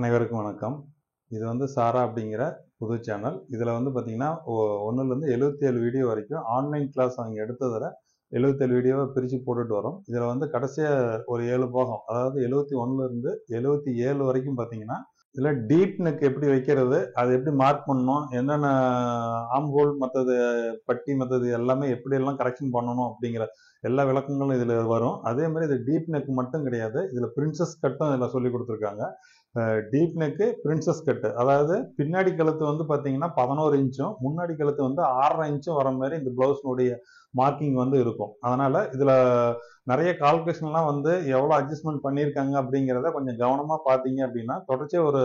அனைவருக்கும் வணக்கம். இது வந்து சாரா அப்படிங்கிற புது சேனல். இதில் வந்து பார்த்தீங்கன்னா 1லேருந்து 77 வீடியோ வரைக்கும் ஆன்லைன் கிளாஸ் அவங்க எடுத்ததில் 77 வீடியோவை பிரித்து போட்டுட்டு வரோம். இதில் வந்து கடைசியாக ஒரு 7 போகம், அதாவது 71லேருந்து 77 வரைக்கும் பார்த்தீங்கன்னா இதில் டீப் நெக் எப்படி வைக்கிறது, அதை எப்படி மார்க் பண்ணணும், என்னென்ன ஆம்ஹோல் மற்றது பட்டி மற்றது எல்லாமே எப்படியெல்லாம் கரெக்ஷன் பண்ணணும் அப்படிங்கிற எல்லா விளக்கங்களும் இதில் வரும். அதே மாதிரி இது டீப் நெக் மட்டும் கிடையாது, இதில் பிரின்சஸ் கட்டும் இதில் சொல்லி கொடுத்துருக்காங்க. டீப் நெக்கு பிரின்சஸ் கட்டு, அதாவது பின்னாடி கழுத்து வந்து பார்த்தீங்கன்னா 11 இன்ச்சும் முன்னாடி கழுத்து வந்து 6.5 இன்ச்சும் வர மாதிரி இந்த பிளவுஸ்னுடைய மார்க்கிங் வந்து இருக்கும். அதனால இதில் நிறைய கால்குலேஷன்லாம் வந்து எவ்வளோ அட்ஜஸ்ட்மெண்ட் பண்ணியிருக்காங்க அப்படிங்கிறத கொஞ்சம் கவனமாக பார்த்தீங்க அப்படின்னா தொடர்ச்சியாக ஒரு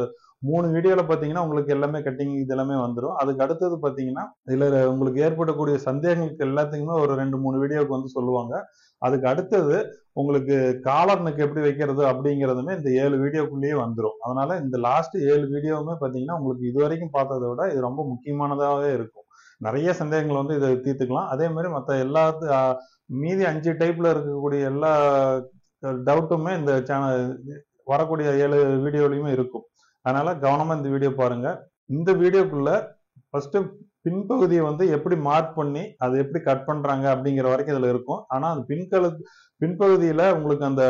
3 வீடியோவில் பார்த்தீங்கன்னா உங்களுக்கு எல்லாமே கட்டிங் இது எல்லாமே வந்துடும். அதுக்கு அடுத்தது பார்த்தீங்கன்னா இதில் உங்களுக்கு ஏற்படக்கூடிய சந்தேகங்களுக்கு எல்லாத்துக்குமே ஒரு 2-3 வீடியோவுக்கு வந்து சொல்லுவாங்க. அதுக்கு அடுத்தது உங்களுக்கு காலர் நெக் எப்படி வைக்கிறது அப்படிங்கிறதுமே இந்த 7 வீடியோக்குள்ளேயே வந்துடும். அதனால இந்த லாஸ்ட் 7 வீடியோவுமே பார்த்தீங்கன்னா உங்களுக்கு இது வரைக்கும் பார்த்ததை விட இது ரொம்ப முக்கியமானதாகவே இருக்கும். நிறைய சந்தேகங்கள் வந்து இதை தீர்த்துக்கலாம். அதே மாதிரி மற்ற எல்லா மீதி 5 டைப்ல இருக்கக்கூடிய எல்லா டவுட்டுமே இந்த சேனல் வரக்கூடிய 7 வீடியோலையுமே இருக்கும். அதனால கவனமா இந்த வீடியோ பாருங்க. இந்த வீடியோக்குள்ள ஃபர்ஸ்ட் பின்பகுதியை வந்து எப்படி மார்க் பண்ணி அதை எப்படி கட் பண்றாங்க அப்படிங்கிற வரைக்கும் இதுல இருக்கும். ஆனா அது பின்பகுதியில உங்களுக்கு அந்த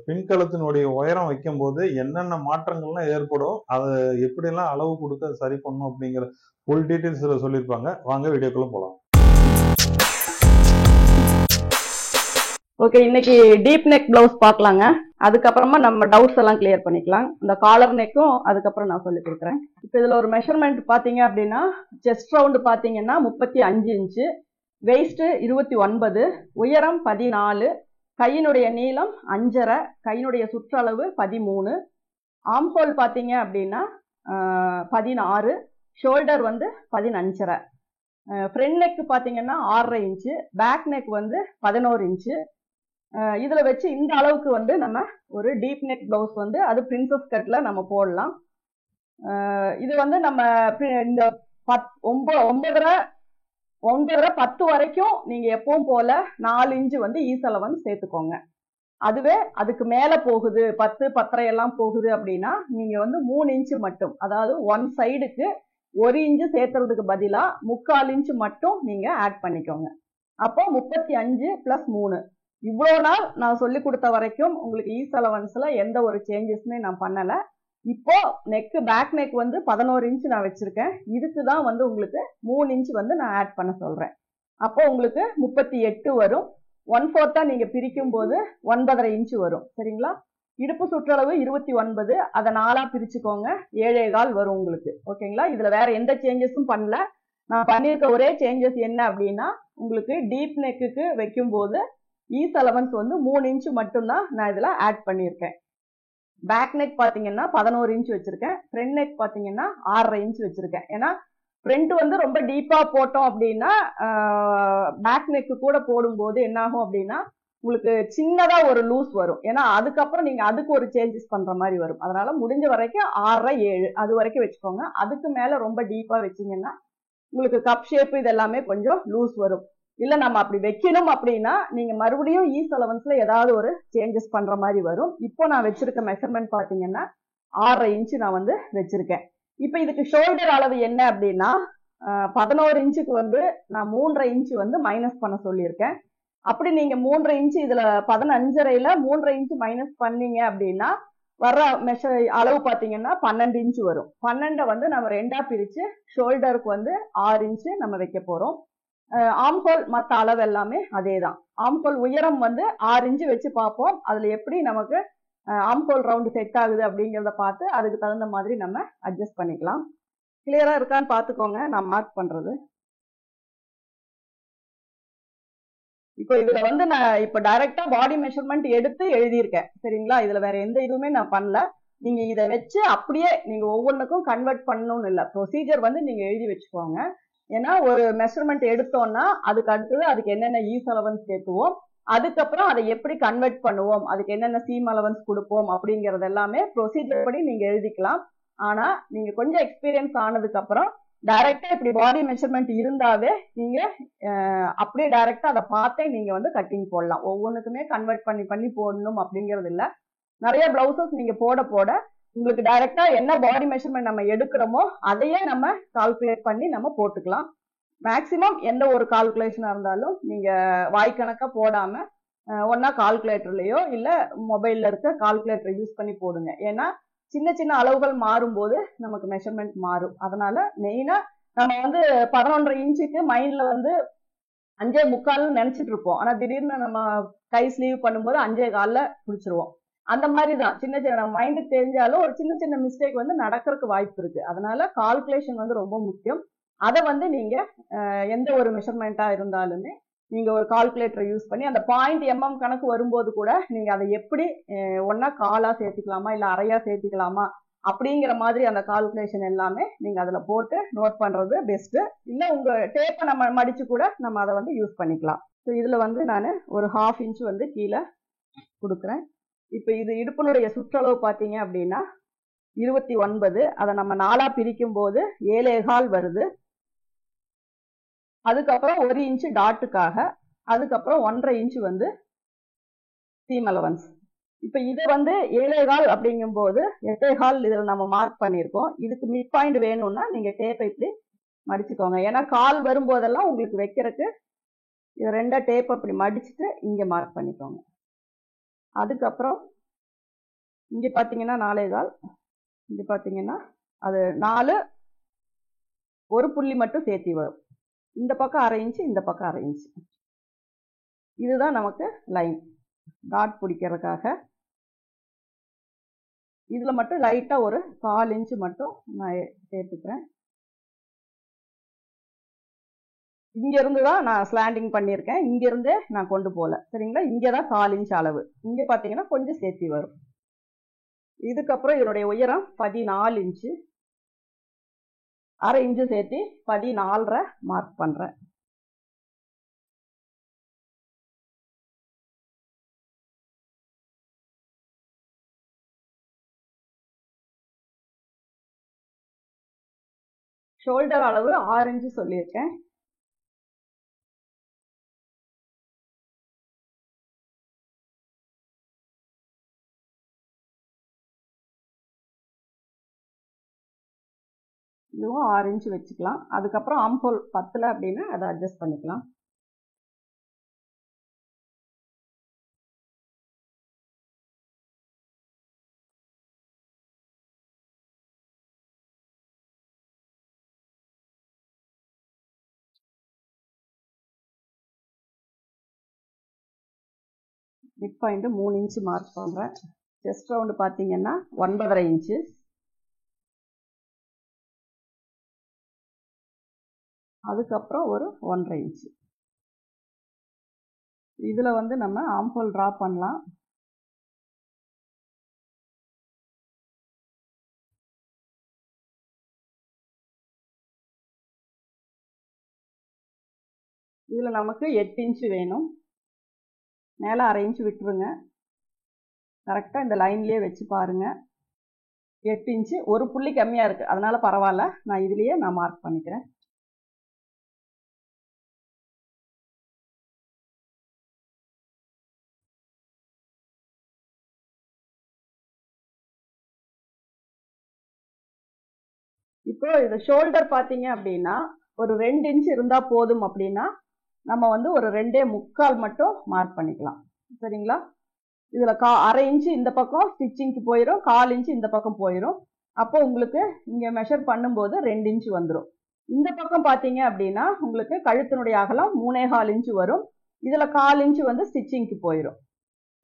பின்கழுத்தினுடைய உயரம் வைக்கும் போது என்னென்ன மாற்றங்கள்லாம் ஏற்படும், அதை எப்படியெல்லாம் அளவு கொடுத்து அதை சரி பண்ணணும் அப்படிங்கிற ஃபுல் டீட்டெயில்ஸ் சொல்லியிருப்பாங்க. வாங்க வீடியோக்குள்ள போலாம். ஓகே, இன்னைக்கு டீப் நெக் பிளவுஸ் பார்க்கலாங்க. அதுக்கப்புறமா நம்ம டவுட்ஸ் எல்லாம் கிளியர் பண்ணிக்கலாம். இந்த காலர் நெக்கும் அதுக்கப்புறம் நான் சொல்லி கொடுக்குறேன். இப்போ இதில் ஒரு மெஷர்மெண்ட் பார்த்தீங்க அப்படின்னா, செஸ்ட் ரவுண்டு பார்த்தீங்கன்னா 35 இன்ச்சு, வெயிஸ்ட் 29, உயரம் 14, கையினுடைய நீளம் 5.5, கையினுடைய சுற்றளவு 13, ஆம்ஹோல் பார்த்தீங்க அப்படின்னா 16, ஷோல்டர் வந்து 15.5, ஃப்ரண்ட் நெக் பார்த்தீங்கன்னா 6.5 இன்ச்சு, பேக் நெக் வந்து 11 இன்ச்சு. இதில் வச்சு இந்த அளவுக்கு வந்து நம்ம ஒரு டீப் நெக் ப்ளவுஸ் வந்து அது பிரின்சஸ் கட்டில் நம்ம போடலாம். இது வந்து நம்ம இந்த 9.5 10 வரைக்கும் நீங்கள் எப்பவும் போல 4 இன்ச்சு வந்து ஈசலவன் சேர்த்துக்கோங்க. அதுவே அதுக்கு மேலே போகுது 10 10.5 எல்லாம் போகுது அப்படின்னா நீங்கள் வந்து 3 இன்ச்சு மட்டும், அதாவது ஒன் சைடுக்கு 1 இன்ச்சு சேர்த்துறதுக்கு பதிலாக 3/4 இன்ச்சு மட்டும் நீங்கள் ஆட் பண்ணிக்கோங்க. அப்போ 35 + 3. இவ்வளோ நாள் நான் சொல்லி கொடுத்த வரைக்கும் உங்களுக்கு ஈஸ் அலவன்ஸில் எந்த ஒரு சேஞ்சஸுமே நான் பண்ணலை. இப்போ நெக்கு பேக் நெக் வந்து 11 இன்ச்சு நான் வச்சுருக்கேன். இதுக்கு தான் வந்து உங்களுக்கு 3 இன்ச்சு வந்து நான் ஆட் பண்ண சொல்கிறேன். அப்போ உங்களுக்கு 38 வரும். 1/4 நீங்கள் பிரிக்கும் போது 9.5 இன்ச்சு வரும். சரிங்களா? இடுப்பு சுற்றளவு 29, அதை 4ஆக பிரிச்சுக்கோங்க, 7.25 வரும் உங்களுக்கு. ஓகேங்களா? இதில் வேற எந்த சேஞ்சஸும் பண்ணல. நான் பண்ணியிருக்க ஒரே சேஞ்சஸ் என்ன அப்படின்னா, உங்களுக்கு டீப் நெக்குக்கு வைக்கும்போது ஈஸ் அலவன்ஸ் வந்து 3 இன்ச்சு மட்டும்தான் நான் இதில் ஆட் பண்ணியிருக்கேன். பேக் நெக் பார்த்தீங்கன்னா 11 இன்ச்சு வச்சுருக்கேன். ஃப்ரண்ட் நெக் பார்த்தீங்கன்னா 6.5 இன்ச்சு வச்சுருக்கேன். ஏன்னா ஃப்ரண்ட் வந்து ரொம்ப டீப்பாக போட்டோம் அப்படின்னா பேக் நெக்கு கூட போடும்போது என்னாகும் அப்படின்னா உங்களுக்கு சின்னதாக ஒரு லூஸ் வரும். ஏன்னா அதுக்கப்புறம் நீங்கள் அதுக்கு ஒரு சேஞ்சஸ் பண்ணுற மாதிரி வரும். அதனால் முடிஞ்ச வரைக்கும் 6.5 7 அது வரைக்கும் வச்சுக்கோங்க. அதுக்கு மேலே ரொம்ப டீப்பாக வச்சிங்கன்னா உங்களுக்கு கப் ஷேப்பு இதெல்லாமே கொஞ்சம் லூஸ் வரும். இல்லை நம்ம அப்படி வைக்கணும் அப்படின்னா நீங்கள் மறுபடியும் ஈஸ் அலவன்ஸில் ஏதாவது ஒரு சேஞ்சஸ் பண்ணுற மாதிரி வரும். இப்போ நான் வச்சுருக்க மெஷர்மெண்ட் பார்த்தீங்கன்னா 6.5 இன்ச்சு நான் வந்து வச்சுருக்கேன். இப்போ இதுக்கு ஷோல்டர் அளவு என்ன அப்படின்னா 11 இன்ச்சுக்கு வந்து நான் 3.5 இன்ச்சு வந்து மைனஸ் பண்ண சொல்லியிருக்கேன். அப்படி நீங்கள் 3.5 இன்ச்சு இதில் 15.5ல் 3.5 இன்ச்சு மைனஸ் பண்ணீங்க அப்படின்னா வர்ற அளவு பார்த்தீங்கன்னா 12 இன்ச்சு வரும். 12 வந்து நம்ம 2ஆக பிரித்து ஷோல்டருக்கு வந்து 6 இன்ச்சு நம்ம வைக்க போகிறோம். ஆம்ஹோல் மற்ற அளவு எல்லாமே அதே தான். ஆம்ஹோல் உயரம் வந்து 6 இன்ச்சு வச்சு பார்ப்போம். அதில் எப்படி நமக்கு ஆம்ஹோல் ரவுண்டு செட் ஆகுது அப்படிங்கிறத பார்த்து அதுக்கு தகுந்த மாதிரி நம்ம அட்ஜஸ்ட் பண்ணிக்கலாம். கிளியராக இருக்கான்னு பார்த்துக்கோங்க நான் மார்க் பண்ணுறது. இப்போ இதில் வந்து நான் இப்போ டைரெக்டாக பாடி மெஷர்மெண்ட் எடுத்து எழுதியிருக்கேன். சரிங்களா? இதில் வேற எந்த இதுவுமே நான் பண்ணல. நீங்கள் இதை வச்சு அப்படியே நீங்கள் ஒவ்வொன்றுக்கும் கன்வெர்ட் பண்ணணும்னு இல்லை. ப்ரொசீஜர் வந்து நீங்கள் எழுதி வச்சுக்கோங்க. ஏன்னா ஒரு மெஷர்மெண்ட் எடுத்தோம்னா அதுக்கு அடுத்தது அதுக்கு என்னென்ன ஈஸ் அலவன்ஸ் சேர்த்துவோம், அதுக்கப்புறம் அதை எப்படி கன்வெர்ட் பண்ணுவோம், அதுக்கு என்னென்ன சீம் அலவன்ஸ் கொடுப்போம் அப்படிங்கிறது எல்லாமே ப்ரொசீஜர் படி நீங்கள் எழுதிக்கலாம். ஆனால் நீங்கள் கொஞ்சம் எக்ஸ்பீரியன்ஸ் ஆனதுக்கப்புறம் டைரக்டா இப்படி பாடி மெஷர்மெண்ட் இருந்தாவே நீங்க அப்படியே டைரக்டா அதை பார்த்தே நீங்க வந்து கட்டிங் போடலாம். ஒவ்வொன்றுக்குமே கன்வெர்ட் பண்ணி போடணும் அப்படிங்கிறது இல்லை. நிறைய பிளவுசஸ் நீங்க போட உங்களுக்கு டைரக்டா என்ன பாடி மெஷர்மெண்ட் நம்ம எடுக்கிறோமோ அதையே நம்ம கால்குலேட் பண்ணி நம்ம போட்டுக்கலாம். மேக்சிமம் எந்த ஒரு கால்குலேஷனா இருந்தாலும் நீங்க வாய்க்கணக்கா போடாம ஒன்னா கால்குலேட்டர்லயோ இல்ல மொபைல்ல இருக்க கால்குலேட்டர் யூஸ் பண்ணி போடுங்க. ஏன்னா சின்ன சின்ன அளவுகள் மாறும்போது நமக்கு மெஷர்மெண்ட் மாறும். அதனால மெயினா நம்ம வந்து 11.5 இன்ச்சுக்கு மைண்ட்ல வந்து 5.25 நினைச்சிட்டு இருப்போம். ஆனா திடீர்னு நம்ம கை ஸ்லீவ் பண்ணும்போது 5.25 பிடிச்சிருவோம். அந்த மாதிரி தான் சின்ன சின்ன மைண்டுக்கு தெரிஞ்சாலும் ஒரு சின்ன சின்ன மிஸ்டேக் வந்து நடக்கிறதுக்கு வாய்ப்பு இருக்கு. அதனால கால்குலேஷன் வந்து ரொம்ப முக்கியம். அதை வந்து நீங்க எந்த ஒரு மெஷர்மெண்டா இருந்தாலுமே நீங்க ஒரு கால்குலேட்டரை யூஸ் பண்ணி அந்த பாயிண்ட் எம்எம் கணக்கு வரும்போது கூட நீங்க அதை எப்படி ஒன்னா காலா சேர்த்துக்கலாமா இல்ல அரையா சேர்த்துக்கலாமா அப்படிங்கிற மாதிரி அந்த கால்குலேஷன் எல்லாமே நீங்க அதுல போட்டு நோட் பண்றது பெஸ்ட். இல்ல உங்க டேப்பை நம்ம மடிச்சு கூட நம்ம அதை வந்து யூஸ் பண்ணிக்கலாம். ஸோ இதுல வந்து நான் ஒரு 1/2 இன்ச் வந்து கீழே கொடுக்குறேன். இப்ப இது இடுப்பினுடைய சுற்றளவு பாத்தீங்க அப்படின்னா 29. அதை நம்ம 4ஆ பிரிக்கும் போது 7.25 வருது. அதுக்கப்புறம் 1 இன்ச்சு டாட்டுக்காக, அதுக்கப்புறம் 1.5 இன்ச்சு வந்து சீம் அலவன்ஸ். இப்ப இது வந்து 7.25 அப்படிங்கும் போது 8.25 இதுல நம்ம மார்க் பண்ணிருக்கோம். இதுக்கு மிட் பாயிண்ட் வேணும்னா நீங்க டேப்பை இப்படி மடிச்சுக்கோங்க. ஏன்னா கால் வரும்போதெல்லாம் உங்களுக்கு வைக்கிறதுக்கு இது 2 டேப் அப்படி மடிச்சுட்டு இங்க மார்க் பண்ணிக்கோங்க. அதுக்கப்புறம் இங்க பாத்தீங்கன்னா 4.25, இங்க பாத்தீங்கன்னா அது 4 ஒரு புள்ளி மட்டும் சேர்த்தி வரும். இந்த பக்கம் 1/2 இன்ச்சு, இந்த பக்கம் 1/2 இன்ச்சு. இதுதான் நமக்கு லைன் டாட் பிடிக்கிறதுக்காக. இதுல மட்டும் லைட்டா ஒரு 1/4 இன்ச்சு மட்டும் நான் சேர்த்துக்கிறேன். இங்க இருந்துதான் நான் ஸ்லாண்டிங் பண்ணிருக்கேன். இங்க இருந்தே நான் கொண்டு போல. சரிங்களா? இங்கதான் 1/4 இன்ச் அளவு. இங்க பாத்தீங்கன்னா கொஞ்சம் சேர்த்தி வரும். இதுக்கப்புறம் இதனுடைய உயரம் 14 இன்ச்சு. 1/2 இன்ச்சு சேர்த்தி 14.5 மார்க் பண்றேன். ஷோல்டர் அளவு 6 இன்ச்சு சொல்லியிருக்கேன். இதுவும் 6 இன்ச்சு வச்சுக்கலாம். அதுக்கப்புறம் ஆம்ஹோல் 10 அப்படின்னா அதை அட்ஜஸ்ட் பண்ணிக்கலாம். மிட் பாயிண்ட் 3 இன்ச்சு மார்க் பண்றேன். செஸ்ட் ரவுண்ட் பாத்தீங்கன்னா 9.5 இன்ச்சு. அதுக்கப்புறம் ஒரு 1.5 இன்ச்சு. இதுல வந்து நம்ம ஆம்ஹோல் டிரா பண்ணலாம். இதுல நமக்கு 8 இன்ச்சு வேணும். மேல 1/2 இன்ச்சு விட்டுருங்க. கரெக்டா இந்த லைன்லயே வச்சு பாருங்க. 8 இன்ச்சு ஒரு புள்ளி கம்மியா இருக்கு, அதனால பரவாயில்ல. நான் இதுலயே நான் மார்க் பண்ணிக்கிறேன். இப்போ இது ஷோல்டர் பாத்தீங்க அப்படின்னா ஒரு 2 இன்ச் இருந்தா போதும். அப்படின்னா நம்ம வந்து ஒரு 2.25 மட்டும் மார்க் பண்ணிக்கலாம். சரிங்களா? இதுல 1/2 இன்ச்சு இந்த பக்கம் ஸ்டிச்சிங்க்கு போயிடும், 1/4 இன்ச்சு இந்த பக்கம் போயிடும். அப்போ உங்களுக்கு இங்க மெஷர் பண்ணும்போது 2 இன்ச்சு வந்துடும். இந்த பக்கம் பாத்தீங்க அப்படின்னா உங்களுக்கு கழுத்தினுடைய அகலம் 3.25 இன்ச்சு வரும். இதுல 1/4 இன்ச்சு வந்து ஸ்டிச்சிங்க்கு போயிடும்.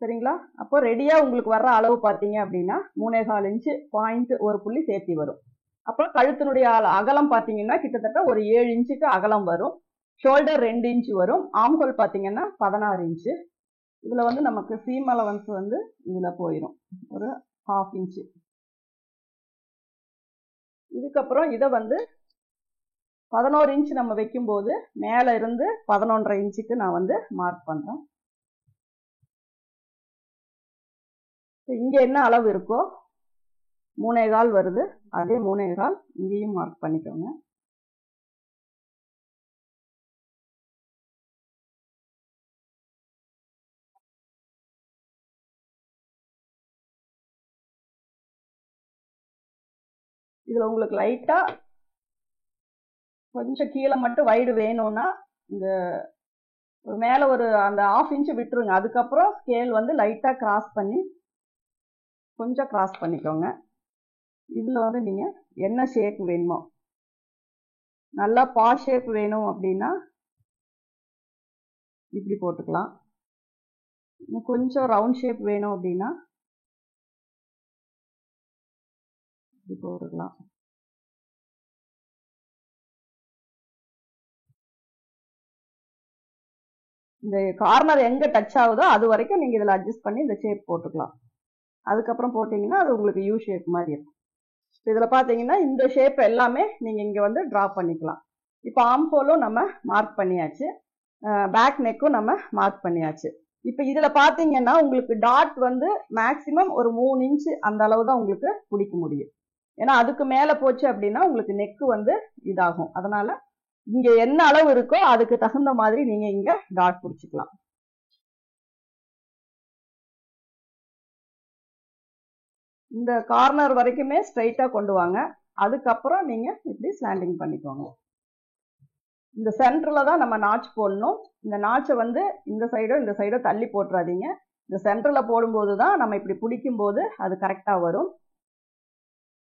சரிங்களா? அப்போ ரெடியா உங்களுக்கு வர்ற அளவு பாத்தீங்க அப்படின்னா 3.25 இன்ச்சு பாயிண்ட் ஒரு புள்ளி சேர்த்தி வரும். அப்போ கழுத்தினுடைய அகலம் பாத்தீங்கன்னா கிட்டத்தட்ட ஒரு 7 இன்ச்சுக்கு அகலம் வரும். ஷோல்டர் 2 இன்ச்சு வரும். ஆம்ஹோல் பாத்தீங்கன்னா 16 இன்ச்சு. இதுல வந்து நமக்கு சீம் அலவன்ஸ் வந்து இதுல போயிடும் ஒரு 1/2 இன்ச்சு. இதுக்கப்புறம் இதை வந்து 11 இன்ச்சு நம்ம வைக்கும்போது மேல இருந்து 11.5 இன்ச்சுக்கு நான் வந்து மார்க் பண்றேன். இங்க என்ன அளவு இருக்கோ 3.25 வருது, அதே 3.25 இங்கேயும் மார்க் பண்ணிக்கோங்க. இதுல உங்களுக்கு லைட்டா கொஞ்சம் கீழே மட்டும் வைடு வேணும்னா இந்த மேல ஒரு அந்த 1/2 இன்ச் விட்டுருங்க. அதுக்கப்புறம் ஸ்கேல் வந்து லைட்டா கிராஸ் பண்ணி கொஞ்சம் கிராஸ் பண்ணிக்கோங்க. இதுல வந்து நீங்க என்ன ஷேப் வேணுமோ, நல்லா பா ஷேப் வேணும் அப்படின்னா இப்படி போட்டுக்கலாம். கொஞ்சம் ரவுண்ட் ஷேப் வேணும் அப்படின்னா இப்படி போட்டுக்கலாம். இந்த கார்னர் எங்க டச் ஆகுதோ அது வரைக்கும் நீங்க இதுல அட்ஜஸ்ட் பண்ணி இந்த ஷேப் போட்டுக்கலாம். அதுக்கப்புறம் போட்டீங்கன்னா அது உங்களுக்கு யூ ஷேப் மாதிரி இருக்கும். இதுல பாத்தீங்கன்னா இந்த ஷேப் எல்லாமே நீங்க இங்க வந்து டிரா பண்ணிக்கலாம். இப்போ ஆம்ஹோலும் நம்ம மார்க் பண்ணியாச்சு, பேக் நெக்கும் நம்ம மார்க் பண்ணியாச்சு. இப்போ இதுல பாத்தீங்கன்னா உங்களுக்கு டாட் வந்து மேக்சிமம் ஒரு 3 இன்ச் அந்த அளவு தான் உங்களுக்கு பிடிக்க முடியும். ஏன்னா அதுக்கு மேல போச்சு அப்படின்னா உங்களுக்கு நெக்கு வந்து இதாகும். அதனால இங்க என்ன அளவு இருக்கோ அதுக்கு தகுந்த மாதிரி நீங்க இங்க டாட் பிடிச்சிக்கலாம். இந்த கார்னர் வரைக்குமே ஸ்ட்ரைட்டா கொண்டு வாங்க. அதுக்கப்புறம் நீங்க இப்படி ஸ்லாண்டிங் பண்ணிக்கோங்க. இந்த சென்டர்ல தான் நம்ம நாட்ச் போடணும். இந்த நாட்சை வந்து இந்த சைடோ தள்ளி போட்டுறாதீங்க. இந்த சென்டர்ல போடும்போது தான் நம்ம இப்படி பிடிக்கும் போது அது கரெக்டா வரும்.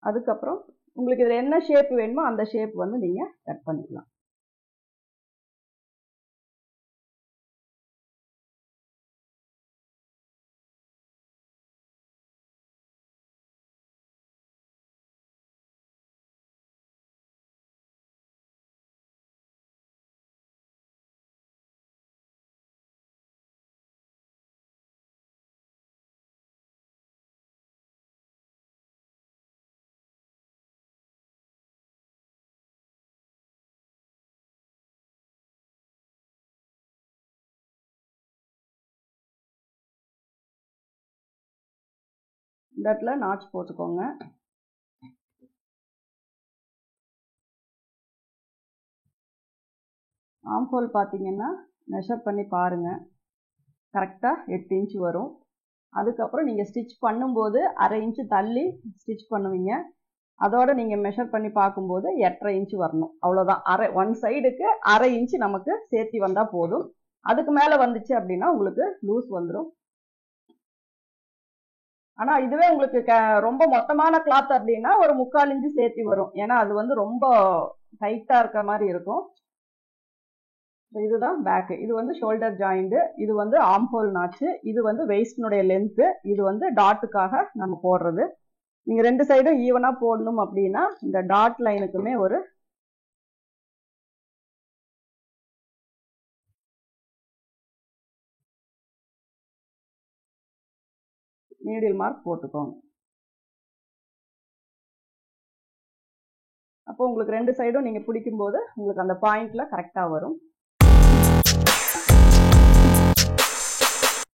அதுக்கப்புறம் உங்களுக்கு இதுல என்ன ஷேப் வேணுமோ அந்த ஷேப் வந்து நீங்க கட் பண்ணிக்கலாம். இந்த இடத்துல நாட்ச் போட்டுக்கோங்க. ஆம்ஹோல் பார்த்தீங்கன்னா மெஷர் பண்ணி பாருங்க, கரெக்டாக 8 இன்ச் வரும். அதுக்கப்புறம் நீங்கள் ஸ்டிச் பண்ணும்போது 1/2 இன்ச்சு தள்ளி ஸ்டிச் பண்ணுவீங்க. அதோட நீங்கள் மெஷர் பண்ணி பார்க்கும்போது 8.5 இன்ச் வரணும். அவ்வளோதான். ஒன் சைடுக்கு 1/2 இன்ச்சு நமக்கு சேர்த்தி வந்தால் போதும். அதுக்கு மேலே வந்துச்சு அப்படின்னா உங்களுக்கு லூஸ் வந்துடும். ஆனால் இதுவே உங்களுக்கு ரொம்ப மொத்தமான கிளாத் அப்படின்னா ஒரு 3/4 இன்ச்சு சேர்த்தி வரும். ஏன்னா அது வந்து ரொம்ப டைட்டாக இருக்க மாதிரி இருக்கும். இதுதான் பேக். இது வந்து ஷோல்டர் ஜாயிண்ட், இது வந்து ஆம்ஹோல் நாச்சு, இது வந்து வெயிஸ்டினுடைய லென்த், இது வந்து டாட்டுக்காக நம்ம போடுறது. நீங்க ரெண்டு சைடும் ஈவனா போடணும் அப்படின்னா இந்த டாட் லைனுக்குமே ஒரு நீடில் மார்க் போட்டுக்கோங்க. அப்போ உங்களுக்கு ரெண்டு சைடும் நீங்க பிடிக்கும் போது உங்களுக்கு அந்த பாயிண்ட்ல கரெக்டா வரும்.